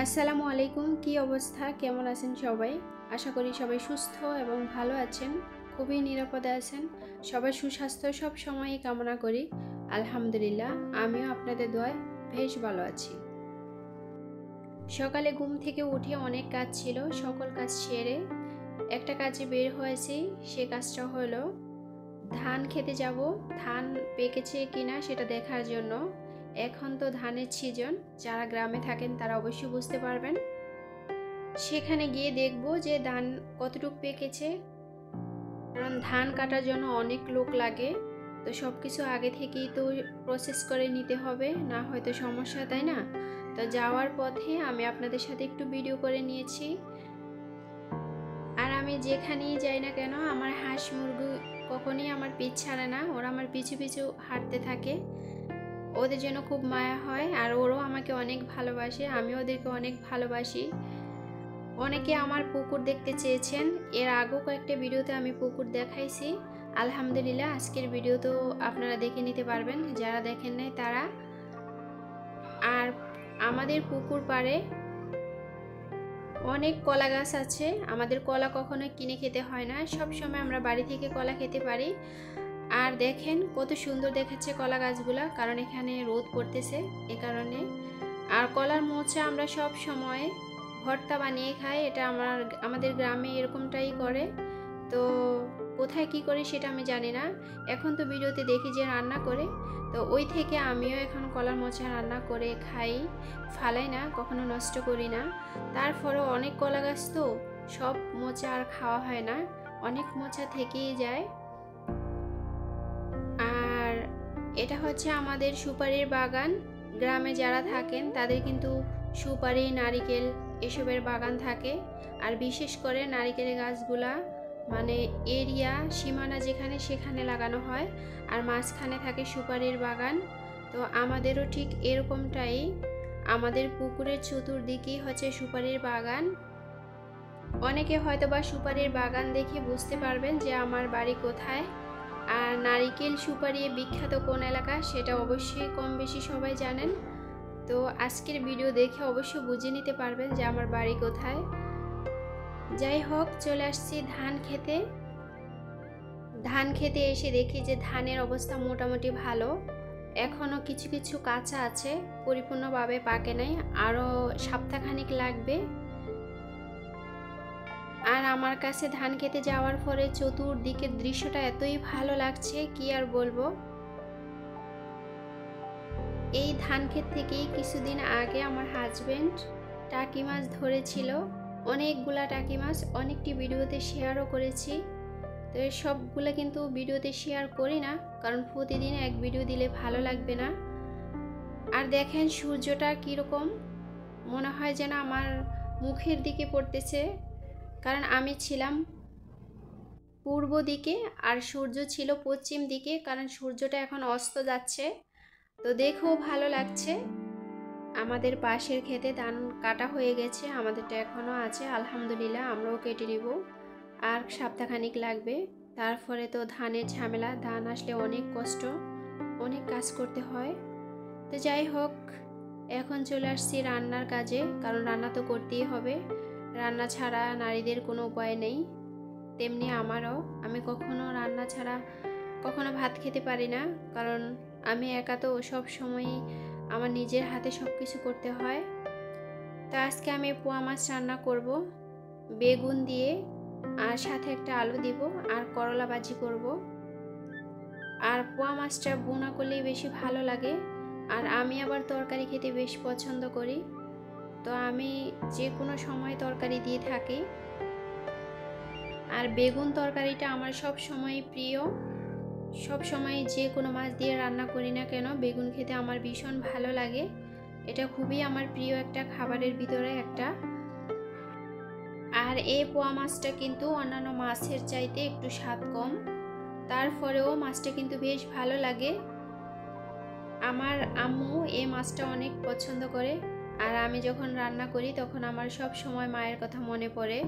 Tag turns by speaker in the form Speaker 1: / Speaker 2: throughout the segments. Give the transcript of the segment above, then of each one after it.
Speaker 1: আসসালামু আলাইকুম। কি অবস্থা, কেমন আছেন সবাই? আশা করি সবাই সুস্থ এবং ভালো আছেন, খুবই নিরাপদে আছেন। সবার সুস্বাস্থ্য সব সময়ই কামনা করি। আলহামদুলিল্লাহ, আমিও আপনাদের দোয়ায় বেশ ভালো আছি। সকালে ঘুম থেকে উঠে অনেক কাজ ছিল, সকল কাজ সেরে একটা কাজে বের হয়েছি। সে কাজটা হলো ধান খেতে যাব। ধান পেকেছে কিনা সেটা দেখার জন্য। এখন তো ধানের সিজন, যারা গ্রামে থাকেন তারা অবশ্যই বুঝতে পারবেন। সেখানে গিয়ে দেখব যে ধান কতটুকু পেকেছে, কারণ ধান কাটার জন্য অনেক লোক লাগে। তো সব কিছু আগে থেকেই তো প্রসেস করে নিতে হবে, না হয়তো সমস্যা, তাই না? তো যাওয়ার পথে আমি আপনাদের সাথে একটু ভিডিও করে নিয়েছি। আর আমি যেখানেই যাই না কেন, আমার হাঁস মুরগি কখনই আমার পিছ ছাড়ে না, ওরা আমার পিছু পিছু হাঁটতে থাকে। ওদের জন্য খুব মায়া হয়, আর ওরাও আমাকে অনেক ভালোবাসে, আমি ওদেরকে অনেক ভালোবাসি। অনেকে আমার পুকুর দেখতে চেয়েছেন, এর আগেও কয়েকটা ভিডিওতে আমি পুকুর দেখাইছি। আলহামদুলিল্লাহ, আজকের ভিডিও তো আপনারা দেখে নিতে পারবেন, যারা দেখেন নাই তারা। আর আমাদের পুকুর পাড়ে অনেক কলা গাছ আছে। আমাদের কলা কখনো কিনে খেতে হয় না, সব সময় আমরা বাড়ি থেকে কলা খেতে পারি। আর দেখেন কত সুন্দর দেখাচ্ছে কলা গাছগুলা, কারণ এখানে রোদ পড়তেছে এ কারণে। আর কলার মোচা আমরা সব সময় ভর্তা বানিয়ে খাই, এটা আমাদের গ্রামে এরকমটাই করে। তো কোথায় কি করে সেটা আমি জানি না, এখন তো ভিডিওতে দেখি যে রান্না করে। তো ওই থেকে আমিও এখন কলার মোচা রান্না করে খাই, ফালাই না, কখনো নষ্ট করি না। তারপরেও অনেক কলা গাছ তো সব মোচা আর খাওয়া হয় না, অনেক মোচা থেকেই যায়। আর এটা হচ্ছে আমাদের সুপারির বাগান। গ্রামে যারা থাকেন তাদের কিন্তু সুপারি, নারিকেল এসবের বাগান থাকে। আর বিশেষ করে নারিকেলের গাছগুলা মানে এরিয়া সীমানা যেখানে সেখানে লাগানো হয়, আর মাঝখানে থাকে সুপারির বাগান। তো আমাদেরও ঠিক এরকমটাই, আমাদের পুকুরের চতুর্দিকেই হচ্ছে সুপারির বাগান। অনেকে হয়তোবা সুপারির বাগান দেখে বুঝতে পারবেন যে আমার বাড়ি কোথায়। আর নারিকেল সুপারি বিখ্যাত কোন এলাকা সেটা অবশ্যই কম বেশি সবাই জানেন। তো আজকের ভিডিও দেখে অবশ্যই বুঝে নিতে পারবেন যে আমার বাড়ি কোথায়। যাই হোক, চলে আসছি ধান খেতে। ধান খেতে এসে দেখি যে ধানের অবস্থা মোটামুটি ভালো, এখনও কিছু কিছু কাঁচা আছে, পরিপূর্ণভাবে পাকে নাই, আরও সপ্তাহখানিক লাগবে। আর আমার কাছে ধান খেতে যাওয়ার পরে চতুর্দিকের দৃশ্যটা এতই ভালো লাগছে, কি আর বলবো। এই ধান ক্ষেত থেকেই কিছুদিন আগে আমার হাজবেন্ড টাকি মাছ ধরেছিল, অনেকগুলা টাকি মাছ, অনেকটি ভিডিওতে শেয়ারও করেছি। তো এই সবগুলো কিন্তু ভিডিওতে শেয়ার করি না, কারণ প্রতিদিন এক ভিডিও দিলে ভালো লাগবে না। আর দেখেন সূর্যটা কীরকম, মনে হয় যেন আমার মুখের দিকে পড়তেছে, কারণ আমি ছিলাম পূর্ব দিকে আর সূর্য ছিল পশ্চিম দিকে, কারণ সূর্যটা এখন অস্ত যাচ্ছে। তো দেখেও ভালো লাগছে। আমাদের পাশের ক্ষেতে ধান কাটা হয়ে গেছে, আমাদেরটা এখনও আছে, আলহামদুলিল্লাহ আমরাও কেটে নিব। আর সপ্তাহখানিক লাগবে, তারপরে তো ধানের ঝামেলা, ধান আসলে অনেক কষ্ট, অনেক কাজ করতে হয়। তো যাই হোক, এখন চলে আসছি রান্নার কাজে, কারণ রান্না তো করতেই হবে, রান্না ছাড়া নারীদের কোনো উপায় নেই। তেমনি আমারও, আমি কখনো রান্না ছাড়া কখনো ভাত খেতে পারি না, কারণ আমি একা তো সব সময় আমার নিজের হাতে সব কিছু করতে হয়। তো আজকে আমি পোয়া মাছ রান্না করব বেগুন দিয়ে, আর সাথে একটা আলু দিব, আর করলা ভাজি করব। আর পোয়া মাছটা ভুনা করলেই বেশি ভালো লাগে, আর আমি আবার তরকারি খেতে বেশ পছন্দ করি। তো আমি যে কোনো সময় তরকারি দিয়ে থাকি, আর বেগুন তরকারিটা আমার সব সময় প্রিয়। সব সময় যে কোনো মাছ দিয়ে রান্না করি না কেন, বেগুন খেতে আমার ভীষণ ভালো লাগে, এটা খুবই আমার প্রিয় একটা খাবারের ভিতরে একটা। আর এই পোয়া মাছটা কিন্তু অন্যান্য মাছের চাইতে একটু স্বাদ কম, তারপরেও মাছটা কিন্তু বেশ ভালো লাগে। আমার আম্মু এই মাছটা অনেক পছন্দ করে, আর আমি যখন রান্না করি তখন আমার সব সময় মায়ের কথা মনে পড়ে।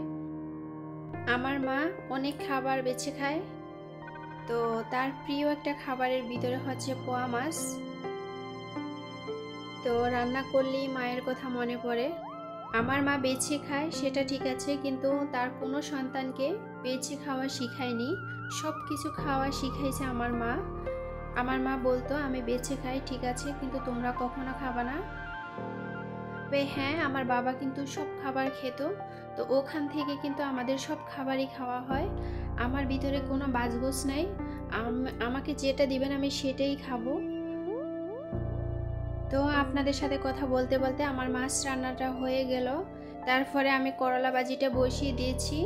Speaker 1: আমার মা অনেক খাবার বেছে খায়, তো তার প্রিয় একটা খাবারের ভিতরে হচ্ছে পোয়া মাছ। তো রান্না করলেই মায়ের কথা মনে পড়ে। আমার মা বেছে খায় সেটা ঠিক আছে, কিন্তু তার কোনো সন্তানকে বেছে খাওয়া শিখায়নি, সব কিছু খাওয়া শিখাইছে আমার মা। আমার মা বলতো আমি বেছে খাই ঠিক আছে, কিন্তু তোমরা কখনো খাবা না। তবে হ্যাঁ, আমার বাবা কিন্তু সব খাবার খেত, তো ওখান থেকে কিন্তু আমাদের সব খাবারই খাওয়া হয়। আমার ভিতরে কোনো বাজগোজ নাই, আমাকে যেটা দিবেন আমি সেটাই খাবো। তো আপনাদের সাথে কথা বলতে বলতে আমার মাছ রান্নাটা হয়ে গেল। তারপরে আমি করলা ভাজিটা বসিয়ে দিয়েছি।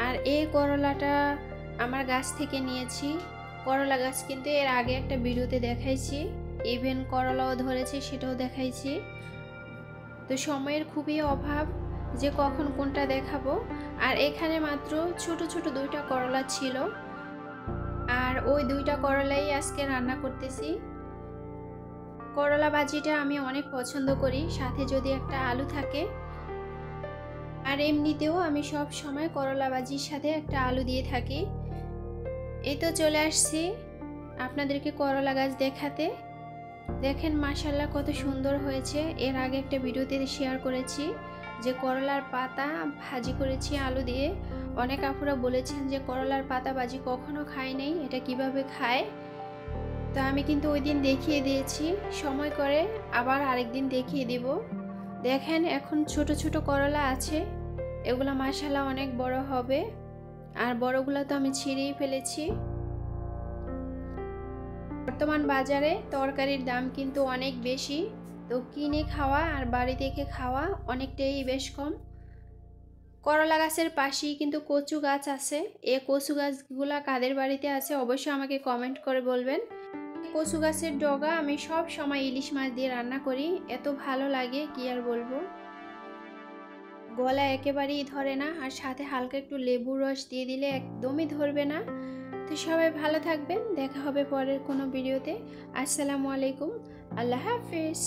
Speaker 1: আর এই করলাটা আমার গাছ থেকে নিয়েছি। করলা গাছ কিন্তু এর আগে একটা ভিডিওতে দেখাইছি, ইভেন করলাও ধরেছে সেটাও দেখাইছি। তো সময়ের খুবই অভাব যে কখন কোনটা দেখাবো। আর এখানে মাত্র ছোট ছোট 2টা করলা ছিল, আর ওই 2টা করলাই আজকে রান্না করতেছি। করলা ভাজিটা আমি অনেক পছন্দ করি, সাথে যদি একটা আলু থাকে। আর এমনিতেও আমি সব সময় করলা ভাজির সাথে একটা আলু দিয়ে থাকি। এই তো চলে আসছি আপনাদেরকে করলা গাছ দেখাতে। দেখেন মাশাআল্লাহ কত সুন্দর হয়েছে। এর আগে একটা ভিডিওতে শেয়ার করেছি যে করলার পাতা ভাজি করেছি আলু দিয়ে। অনেক আপুরা বলেছেন যে করলার পাতা ভাজি কখনো খায় নাই, এটা কিভাবে খায়। তো আমি কিন্তু ওই দিন দেখিয়ে দিয়েছি, সময় করে আবার আরেকদিন দেখিয়ে দিব। দেখেন এখন ছোট ছোট করলা আছে, এগুলো মাশাআল্লাহ অনেক বড় হবে। আর বড়গুলো তো আমি ছিঁড়েই ফেলেছি। বর্তমান বাজারে তরকারির দাম কিন্তু অনেক বেশি, তো কিনে খাওয়া আর বাড়ি থেকে খাওয়া অনেকটাই বেশ কম। করলা গাছের পাশেই কিন্তু কচু গাছ আছে। এই কচু গাছগুলা কাদের বাড়িতে আছে অবশ্যই আমাকে কমেন্ট করে বলবেন। কচু গাছের ডগা আমি সব সময় ইলিশ মাছ দিয়ে রান্না করি, এত ভালো লাগে কি আর বলবো। গলা একেবারেই ধরে না, আর সাথে হালকা একটু লেবুর রস দিয়ে দিলে একদমই ধরবে না। তো সবাই ভালো থাকবেন, দেখা হবে পরের কোনো ভিডিওতে। আসসালামু আলাইকুম, আল্লাহ হাফেজ।